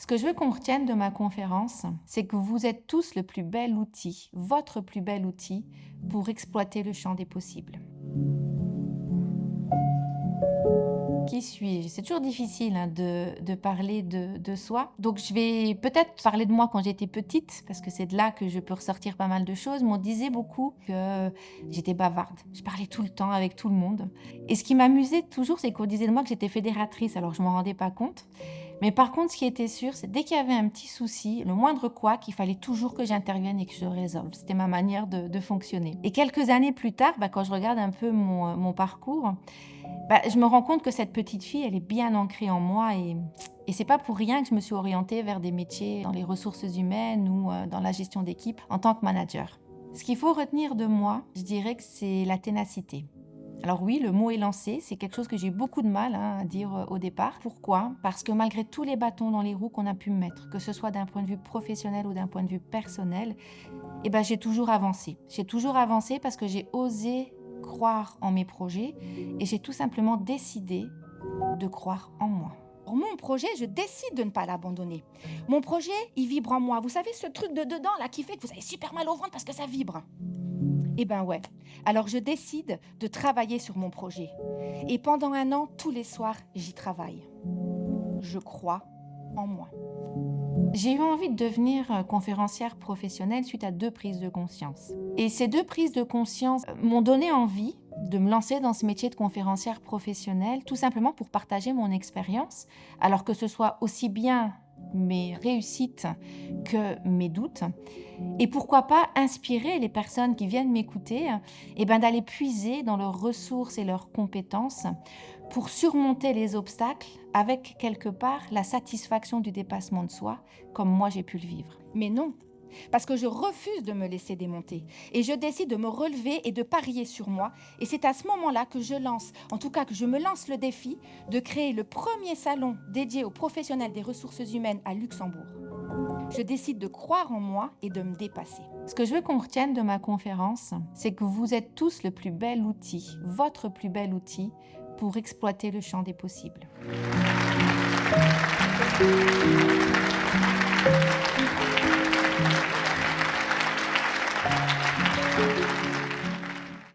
Ce que je veux qu'on retienne de ma conférence, c'est que vous êtes tous le plus bel outil, votre plus bel outil pour exploiter le champ des possibles. Qui suis-je? C'est toujours difficile de parler de soi. Donc je vais peut-être parler de moi quand j'étais petite, parce que c'est de là que je peux ressortir pas mal de choses. Mais on disait beaucoup que j'étais bavarde. Je parlais tout le temps avec tout le monde. Et ce qui m'amusait toujours, c'est qu'on disait de moi que j'étais fédératrice, alors je ne m'en rendais pas compte. Mais par contre, ce qui était sûr, c'est dès qu'il y avait un petit souci, le moindre couac, il fallait toujours que j'intervienne et que je le résolve. C'était ma manière de fonctionner. Et quelques années plus tard, quand je regarde un peu mon parcours, je me rends compte que cette petite fille, elle est bien ancrée en moi et c'est pas pour rien que je me suis orientée vers des métiers dans les ressources humaines ou dans la gestion d'équipe en tant que manager. Ce qu'il faut retenir de moi, je dirais que c'est la ténacité. Alors oui, le mot est lancé, c'est quelque chose que j'ai eu beaucoup de mal à dire au départ. Pourquoi? Parce que malgré tous les bâtons dans les roues qu'on a pu me mettre, que ce soit d'un point de vue professionnel ou d'un point de vue personnel, j'ai toujours avancé. J'ai toujours avancé parce que j'ai osé croire en mes projets et j'ai tout simplement décidé de croire en moi. Pour mon projet, je décide de ne pas l'abandonner. Mon projet, il vibre en moi. Vous savez, ce truc de dedans là qui fait que vous avez super mal au ventre parce que ça vibre. Eh ben ouais. Alors je décide de travailler sur mon projet. Et pendant 1 an, tous les soirs, j'y travaille. Je crois en moi. J'ai eu envie de devenir conférencière professionnelle suite à 2 prises de conscience. Et ces 2 prises de conscience m'ont donné envie de me lancer dans ce métier de conférencière professionnelle, tout simplement pour partager mon expérience, alors que ce soit aussi bien mes réussites que mes doutes. Et pourquoi pas inspirer les personnes qui viennent m'écouter, d'aller puiser dans leurs ressources et leurs compétences pour surmonter les obstacles avec quelque part la satisfaction du dépassement de soi, comme moi j'ai pu le vivre. Mais non, parce que je refuse de me laisser démonter. Et je décide de me relever et de parier sur moi. Et c'est à ce moment-là que je me lance le défi de créer le premier salon dédié aux professionnels des ressources humaines à Luxembourg. Je décide de croire en moi et de me dépasser. Ce que je veux qu'on retienne de ma conférence, c'est que vous êtes tous le plus bel outil, votre plus bel outil pour exploiter le champ des possibles.